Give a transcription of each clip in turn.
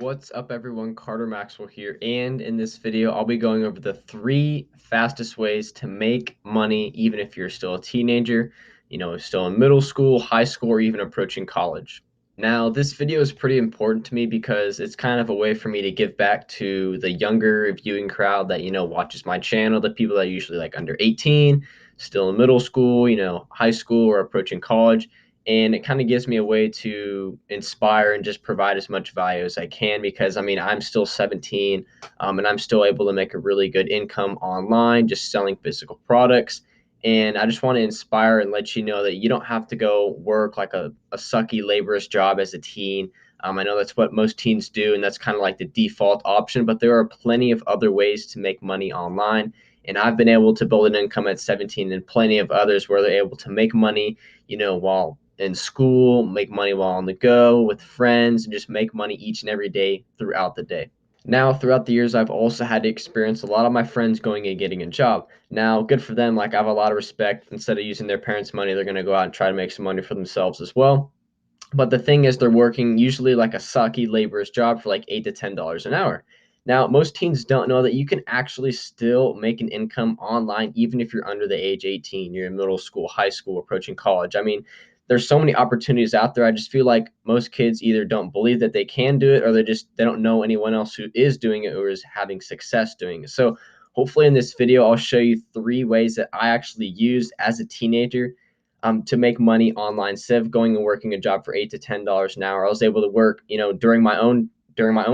What's up everyone, Carter Maxwell here, and in this video I'll be going over the 3 fastest ways to make money even if you're still a teenager, still in middle school, high school, or even approaching college. Now this video is pretty important to me because it's kind of a way for me to give back to the younger viewing crowd that watches my channel, the people that are usually like under 18, still in middle school, high school, or approaching college, and it kind of gives me a way to inspire and just provide as much value as I can because I'm still 17, and I'm still able to make a really good income online just selling physical products. And I just want to inspire and let you know that you don't have to go work like a sucky laborious job as a teen. I know that's what most teens do, and that's kind of like the default option, but there are plenty of other ways to make money online. And I've been able to build an income at 17, and plenty of others where they're able to make money, while in school, make money while on the go with friends, and just make money each and every day throughout the day. Now, throughout the years, I've also had to experience a lot of my friends going and getting a job. Now, good for them. Like, I have a lot of respect. Instead of using their parents' money, they're going to go out and try to make some money for themselves as well. But the thing is, they're working usually like a sucky laborer's job for like $8 to $10 an hour. Now, most teens don't know that you can actually still make an income online even if you're under the age 18, you're in middle school, high school, approaching college. There's so many opportunities out there. I just feel like most kids either don't believe that they can do it, or they don't know anyone else who is doing it or is having success doing it. So hopefully in this video, I'll show you 3 ways that I actually used as a teenager to make money online. Instead of going and working a job for $8 to $10 an hour, I was able to work, during my own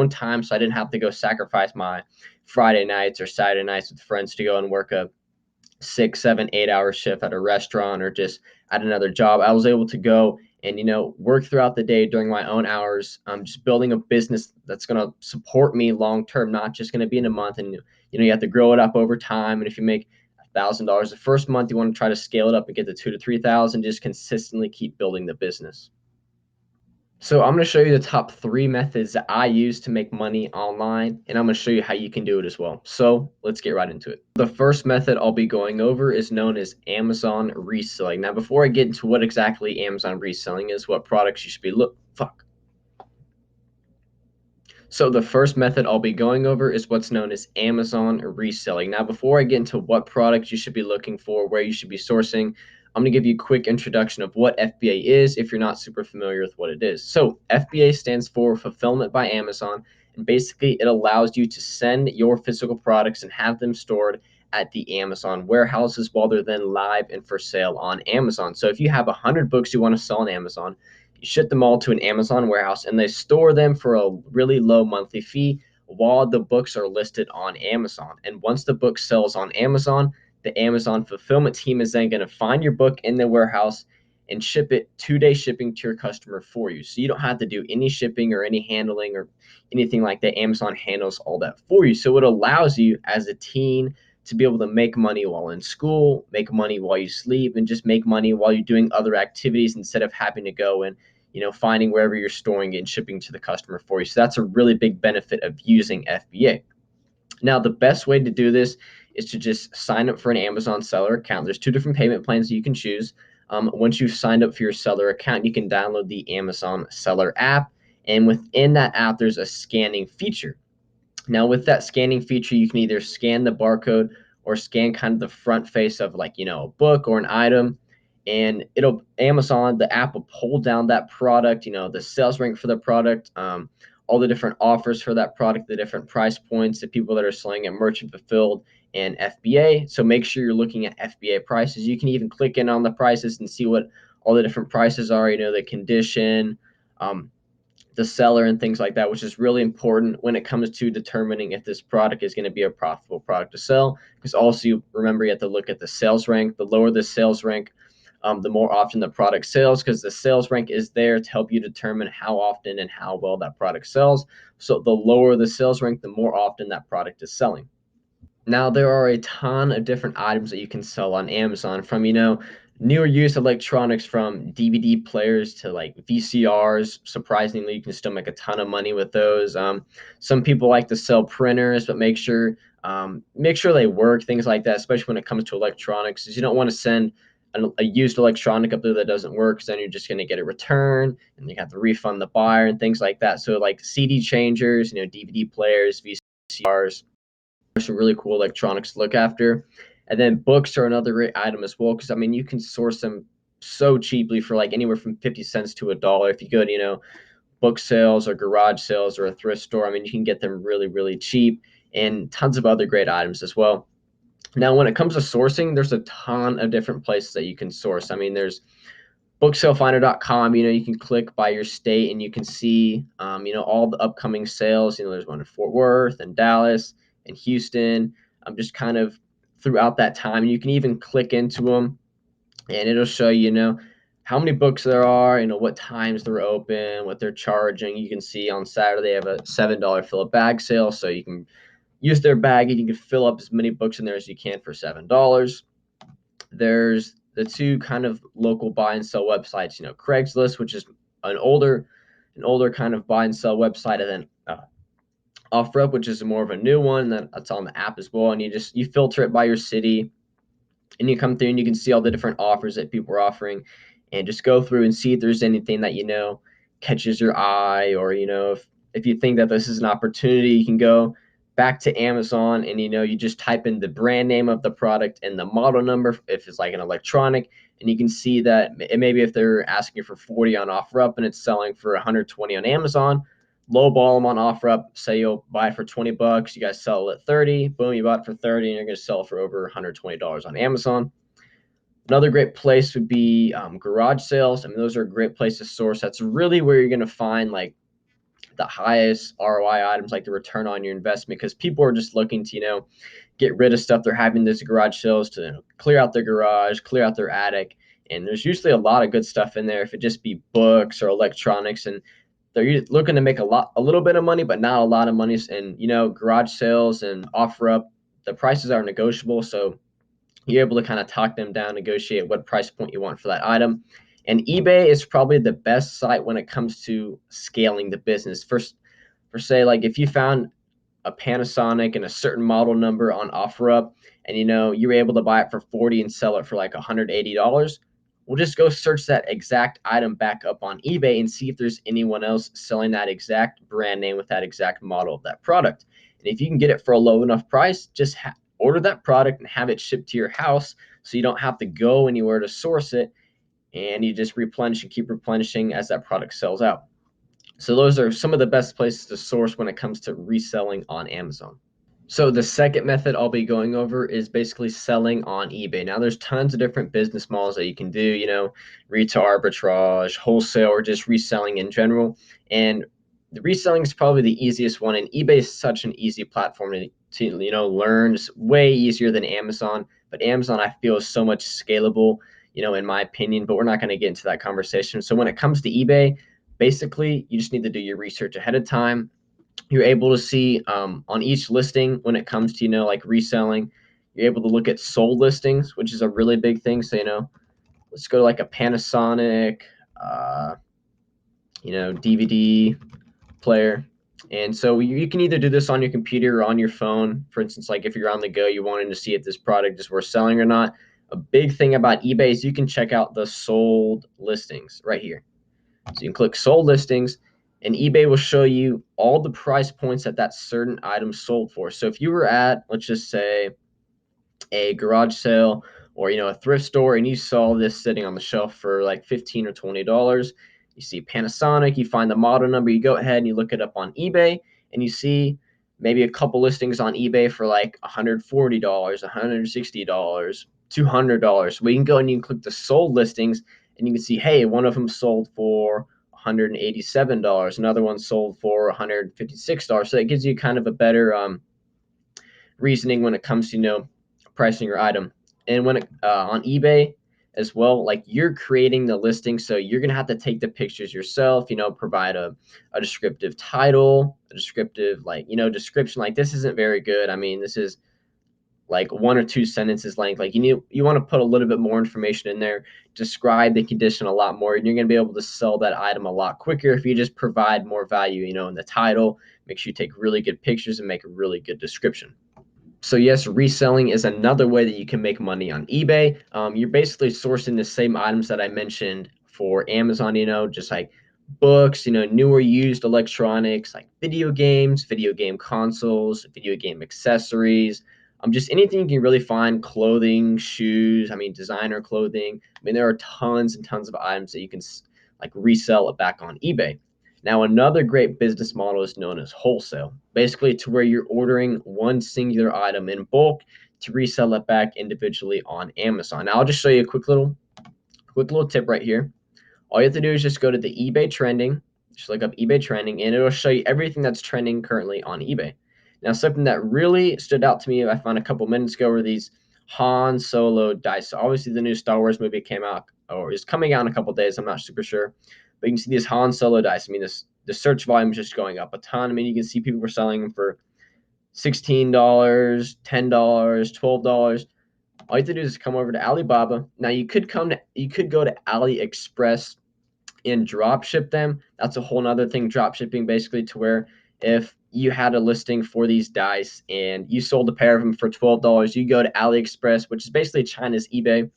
time, so I didn't have to go sacrifice my Friday nights or Saturday nights with friends to go and work a 6, 7, 8 hour shift at a restaurant or just at another job. I was able to go and work throughout the day during my own hours, just building a business that's going to support me long term, not just going to be in a month. And you have to grow it up over time. And if you make $1,000 the first month, you want to try to scale it up and get to 2 to 3 thousand. Just consistently keep building the business. So I'm going to show you the top 3 methods that I use to make money online, and I'm going to show you how you can do it as well. So let's get right into it. The first method I'll be going over is known as Amazon reselling. Now, before I get into what exactly Amazon reselling is, what products you should be So the first method I'll be going over is what's known as Amazon reselling. Now, before I get into what products you should be looking for, where you should be sourcing, I'm going to give you a quick introduction of what FBA is if you're not super familiar with what it is. So FBA stands for Fulfillment by Amazon, and basically it allows you to send your physical products and have them stored at the Amazon warehouses while they're then live and for sale on Amazon. So if you have 100 books you want to sell on Amazon, you ship them all to an Amazon warehouse and they store them for a really low monthly fee while the books are listed on Amazon. And once the book sells on Amazon, the Amazon fulfillment team is then going to find your book in the warehouse and ship it 2-day shipping to your customer for you. So you don't have to do any shipping or any handling or anything like that. Amazon handles all that for you. So it allows you as a teen to be able to make money while in school, make money while you sleep, and just make money while you're doing other activities instead of having to go and finding wherever you're storing it and shipping to the customer for you. So that's a really big benefit of using FBA. Now, the best way to do this is to just sign up for an Amazon seller account. There's 2 different payment plans that you can choose. Once you've signed up for your seller account, you can download the Amazon seller app. And within that app, there's a scanning feature. Now, with that scanning feature, you can either scan the barcode or scan kind of the front face of a book or an item, and the app will pull down that product, the sales rank for the product, all the different offers for that product, the different price points, the people that are selling at merchant fulfilled and FBA. So make sure you're looking at FBA prices. You can even click in on the prices and see what all the different prices are, the condition, the seller, and things like that, which is really important when it comes to determining if this product is going to be a profitable product to sell. Because also, remember, you have to look at the sales rank. The lower the sales rank, the more often the product sells, because the sales rank is there to help you determine how often and how well that product sells. So the lower the sales rank, the more often that product is selling. Now, there are a ton of different items that you can sell on Amazon, from, newer used electronics, from DVD players to like VCRs. Surprisingly, you can still make a ton of money with those. Some people like to sell printers, but make sure they work, things like that, especially when it comes to electronics, is you don't want to send a used electronic up there that doesn't work, because then you're just going to get a return and you have to refund the buyer and things like that. So like CD changers, DVD players, VCRs, some really cool electronics to look after. And then books are another great item as well, because I mean you can source them so cheaply for like anywhere from 50 cents to $1. If you go to book sales or garage sales or a thrift store, I mean you can get them really, really cheap, and tons of other great items as well. Now, when it comes to sourcing, there's a ton of different places that you can source. I mean, there's booksalefinder.com. You can click by your state and you can see, all the upcoming sales. There's one in Fort Worth and Dallas and Houston, just kind of throughout that time. And you can even click into them and it'll show how many books there are, what times they're open, what they're charging. You can see on Saturday they have a $7 fill a bag sale, so you can use their bag and you can fill up as many books in there as you can for $7. There's the two kind of local buy and sell websites, Craigslist, which is an older kind of buy and sell website, and then OfferUp, which is more of a new one that's on the app as well. And you filter it by your city, and you come through and you can see all the different offers that people are offering, and just go through and see if there's anything that catches your eye, or if you think that this is an opportunity, you can go back to Amazon and you just type in the brand name of the product and the model number if it's like an electronic, and you can see that maybe if they're asking for 40 on OfferUp and it's selling for 120 on Amazon, lowball them on OfferUp. Say you'll buy it for $20, you guys sell it at 30, boom, you bought it for 30, and you're going to sell it for over $120 on Amazon. Another great place would be garage sales. I mean, those are a great place to source. That's really where you're going to find like the highest ROI items, like the return on your investment, because people are just looking to get rid of stuff. They're having this garage sales to clear out their garage, clear out their attic, and there's usually a lot of good stuff in there. If it just be books or electronics, and they're looking to make a little bit of money, but not a lot of money. And garage sales and OfferUp, the prices are negotiable, so you're able to kind of talk them down, negotiate what price point you want for that item. And eBay is probably the best site when it comes to scaling the business. For say, like if you found a Panasonic and a certain model number on OfferUp, and you're able to buy it for 40 and sell it for like $180, we'll just go search that exact item back up on eBay and see if there's anyone else selling that exact brand name with that exact model of that product. And if you can get it for a low enough price, just order that product and have it shipped to your house, so you don't have to go anywhere to source it, and you just replenish and keep replenishing as that product sells out. So those are some of the best places to source when it comes to reselling on Amazon. So the second method I'll be going over is basically selling on eBay. Now there's tons of different business models that you can do, retail arbitrage, wholesale, or just reselling in general. And the reselling is probably the easiest one, and eBay is such an easy platform to learn. It's way easier than Amazon, but Amazon I feel is so much scalable, in my opinion, but we're not going to get into that conversation. So when it comes to eBay, basically you just need to do your research ahead of time. You're able to see on each listing, when it comes to like reselling, you're able to look at sold listings, which is a really big thing. So let's go to like a Panasonic DVD player. And so you can either do this on your computer or on your phone. For instance, like if you're on the go, you wanted to see if this product is worth selling or not. A big thing about eBay is you can check out the sold listings right here. So you can click sold listings, and eBay will show you all the price points that certain item sold for. So if you were at, let's just say, a garage sale or a thrift store, and you saw this sitting on the shelf for like $15 or $20, you see Panasonic, you find the model number, you go ahead and you look it up on eBay, and you see maybe a couple listings on eBay for like $140, $160, $200. Well, you can go and you can click the sold listings, and you can see, hey, one of them sold for $187, another one sold for $156. So that gives you kind of a better reasoning when it comes to pricing your item. And when on eBay as well, like you're creating the listing, so you're gonna have to take the pictures yourself, provide a descriptive title, a descriptive description. Like this isn't very good. I mean, this is like 1 or 2 sentences length. Like you want to put a little bit more information in there, describe the condition a lot more, and you're going to be able to sell that item a lot quicker if you just provide more value, in the title. Make sure you take really good pictures and make a really good description. So yes, reselling is another way that you can make money on eBay. You're basically sourcing the same items that I mentioned for Amazon, just like books, newer used electronics, like video games, video game consoles, video game accessories, just anything you can really find, clothing, shoes, designer clothing. There are tons and tons of items that you can like resell it back on eBay. Now, another great business model is known as wholesale, basically to where you're ordering one singular item in bulk to resell it back individually on Amazon. Now, I'll just show you a quick little tip right here. All you have to do is just go to the eBay trending, just look up eBay trending, and it'll show you everything that's trending currently on eBay. Now, something that really stood out to me, I found a couple minutes ago, were these Han Solo dice. So obviously, the new Star Wars movie came out or is coming out in a couple days. I'm not super sure, but you can see these Han Solo dice. The search volume is just going up a ton. You can see people were selling them for $16, $10, $12. All you have to do is come over to Alibaba. Now you could go to AliExpress and drop ship them. That's a whole nother thing. Drop shipping, basically, to where if you had a listing for these dice and you sold a pair of them for $12, you go to AliExpress, which is basically China's eBay,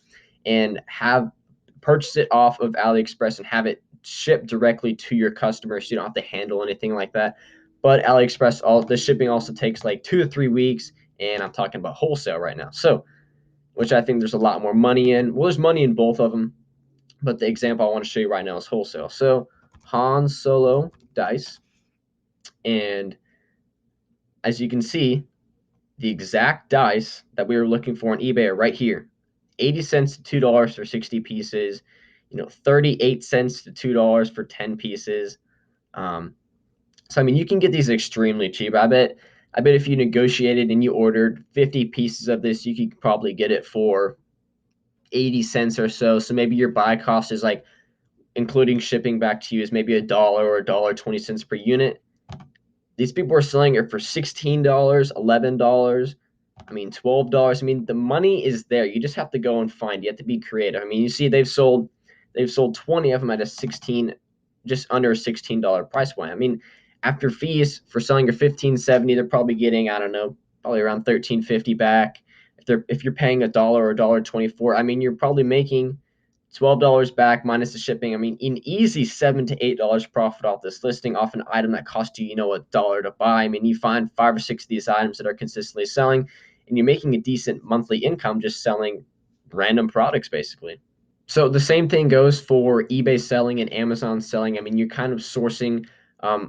and have purchase it off of AliExpress and have it shipped directly to your customer, so you don't have to handle anything like that. But AliExpress, the shipping also takes like 2 to 3 weeks, and I'm talking about wholesale right now. So, which I think there's a lot more money in. Well, there's money in both of them, but the example I want to show you right now is wholesale. So Han Solo dice, and as you can see, the exact dice that we were looking for on eBay are right here. 80 cents to $2 for 60 pieces, 38 cents to $2 for 10 pieces. So you can get these extremely cheap. I bet if you negotiated and you ordered 50 pieces of this, you could probably get it for 80 cents or so. So maybe your buy cost is like, including shipping back to you, is maybe $1 or $1.20 per unit. These people are selling it for $16, $11, $12. The money is there. You just have to go and find. You have to be creative. You see they've sold 20 of them at a 16, just under a $16 price point. After fees for selling your 15.70, they're probably getting, I don't know, probably around 13.50 back. If you're paying $1 or $1.24, you're probably making $12 back minus the shipping. An easy $7 to $8 profit off this listing, off an item that cost you, $1 to buy. You find 5 or 6 of these items that are consistently selling, and you're making a decent monthly income just selling random products, basically. So the same thing goes for eBay selling and Amazon selling. You're kind of sourcing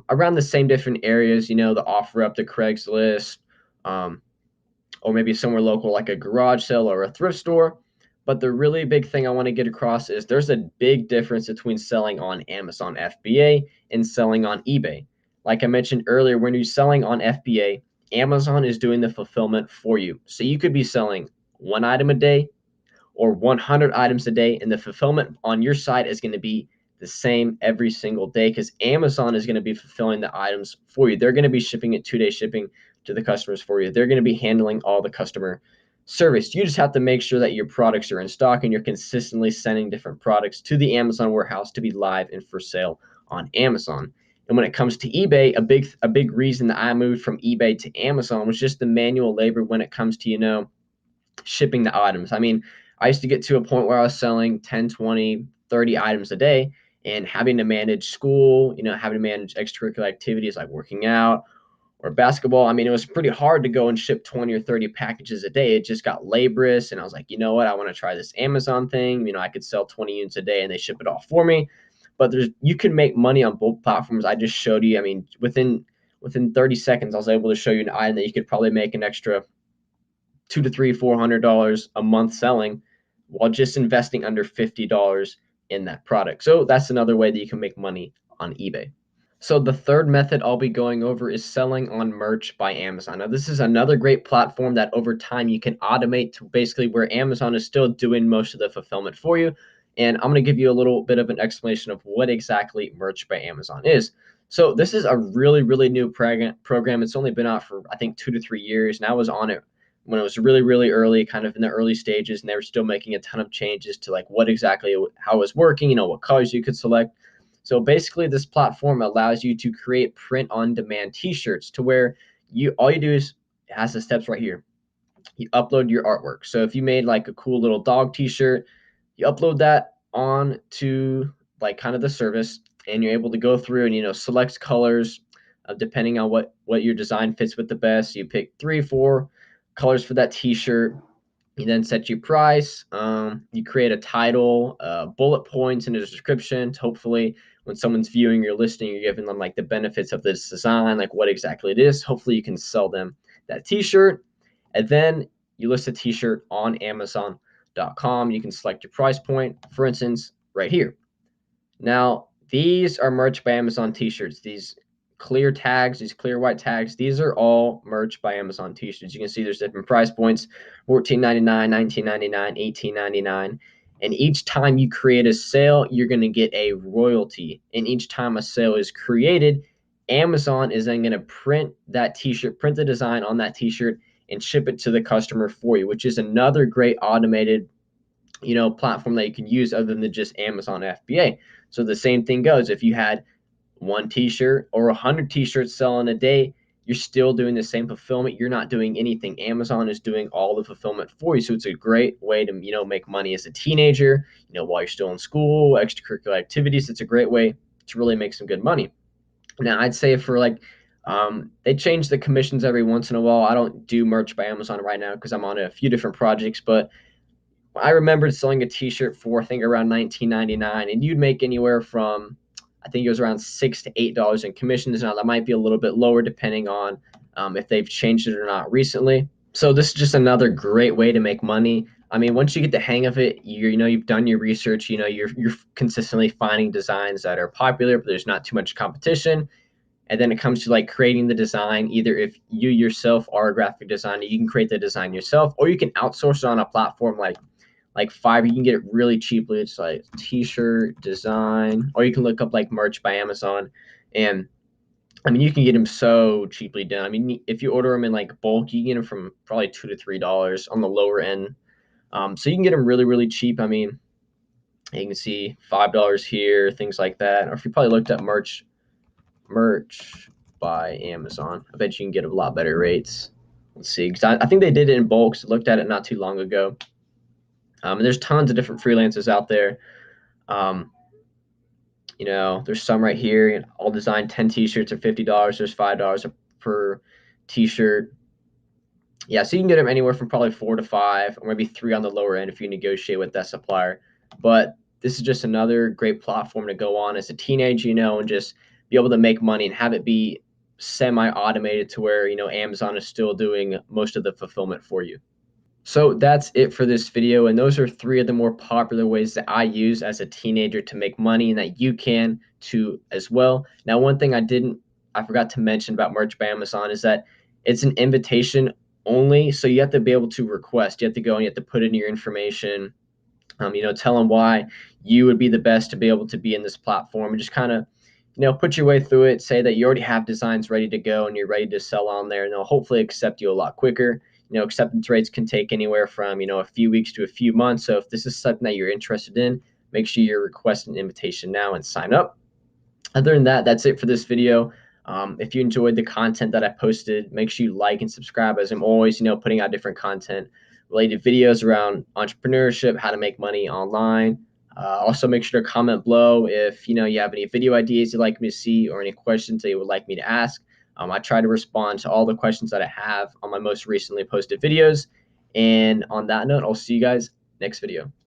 around the same different areas, the OfferUp, the Craigslist, um, or maybe somewhere local like a garage sale or a thrift store. But the really big thing I want to get across is there's a big difference between selling on Amazon FBA and selling on eBay. Like I mentioned earlier, when you're selling on FBA, Amazon is doing the fulfillment for you. So you could be selling one item a day or 100 items a day, and the fulfillment on your side is going to be the same every single day because Amazon is going to be fulfilling the items for you. They're going to be shipping it 2-day shipping to the customers for you. They're going to be handling all the customer service. You just have to make sure that your products are in stock and you're consistently sending different products to the Amazon warehouse to be live and for sale on Amazon. And when it comes to eBay, a big reason that I moved from eBay to Amazon was just the manual labor when it comes to, shipping the items. I used to get to a point where I was selling 10, 20, 30 items a day and having to manage school, having to manage extracurricular activities like working out or basketball. It was pretty hard to go and ship 20 or 30 packages a day. It just got laborious. And I was like, you know what? I want to try this Amazon thing. I could sell 20 units a day and they ship it all for me. But you can make money on both platforms. I just showed you. Within 30 seconds, I was able to show you an item that you could probably make an extra $200 to $400 a month selling while just investing under $50 in that product. So that's another way that you can make money on eBay. So the third method I'll be going over is selling on merch by Amazon. Now, this is another great platform that over time you can automate to basically where Amazon is still doing most of the fulfillment for you. And I'm going to give you a little bit of an explanation of what exactly merch by Amazon is. So this is a really, really new program. It's only been out for, I think, 2 to 3 years. And I was on it when it was really, really early, kind of in the early stages, and they were still making a ton of changes to like what exactly, how it was working, what colors you could select. So basically, this platform allows you to create print-on-demand T-shirts to where all you do is, it has the steps right here. you upload your artwork. So if you made like a cool little dog t-shirt, you upload that on to like kind of the service, and you're able to go through and select colors depending on what your design fits with the best. You pick 3 4 colors for that t-shirt. You then set your price. You create a title, bullet points, and a description to hopefully when someone's viewing your listing, you're giving them like the benefits of this design, like what exactly it is. Hopefully you can sell them that t-shirt. And then you list a t-shirt on Amazon.com. You can select your price point, for instance, right here. Now, these are merch by Amazon t-shirts. These clear tags, these clear white tags, these are all merch by Amazon t-shirts. You can see there's different price points, $14.99, $19.99, $18.99. And each time you create a sale, you're going to get a royalty. And each time a sale is created, Amazon is then going to print that t-shirt, print the design on that t-shirt, and ship it to the customer for you, which is another great automated platform that you can use other than just Amazon FBA. So the same thing goes. If you had one t-shirt or 100 t-shirts selling a day, you're still doing the same fulfillment. You're not doing anything. Amazon is doing all the fulfillment for you. So it's a great way to, make money as a teenager, while you're still in school, extracurricular activities. It's a great way to really make some good money. Now, I'd say for like, they change the commissions every once in a while. I don't do merch by Amazon right now because I'm on a few different projects, but I remember selling a t-shirt for I think around $19.99, and you'd make anywhere from I think it was around $6 to $8 in commissions. Now that might be a little bit lower depending on if they've changed it or not recently. So this is just another great way to make money. I mean, once you get the hang of it, you've done your research. You're consistently finding designs that are popular, but there's not too much competition. And then it comes to like creating the design. Either if you yourself are a graphic designer, you can create the design yourself, or you can outsource it on a platform like Fiverr. You can get it really cheaply. It's like t-shirt design, or you can look up like merch by Amazon, and I mean you can get them so cheaply done. I mean if you order them in like bulk, you can get them from probably $2 to $3 on the lower end. So you can get them really really cheap. I mean you can see $5 here, things like that. Or if you probably looked up merch by Amazon, I bet you can get a lot better rates. Let's see, because I think they did it in bulk. So I looked at it not too long ago. And there's tons of different freelancers out there. Um, there's some right here. I'll design 10 t-shirts at $50. There's $5 per t-shirt. Yeah, so you can get them anywhere from probably 4 to 5, or maybe 3 on the lower end if you negotiate with that supplier. But this is just another great platform to go on as a teenager, and just be able to make money and have it be semi-automated to where, Amazon is still doing most of the fulfillment for you. So that's it for this video, and those are 3 of the more popular ways that I use as a teenager to make money, and that you can too as well. Now, one thing I forgot to mention about merch by Amazon is that it's an invitation only, so you have to be able to request. You have to go and you have to put in your information, tell them why you would be the best to be able to be in this platform, and just kind of, put your way through it. Say that you already have designs ready to go and you're ready to sell on there, and they'll hopefully accept you a lot quicker. Acceptance rates can take anywhere from, a few weeks to a few months. So if this is something that you're interested in, make sure you request an invitation now and sign up. Other than that, that's it for this video. If you enjoyed the content that I posted, make sure you like and subscribe, as I'm always, putting out different content related videos around entrepreneurship, how to make money online. Also, make sure to comment below if you have any video ideas you'd like me to see or any questions that you would like me to ask. I try to respond to all the questions that I have on my most recently posted videos. And on that note, I'll see you guys next video.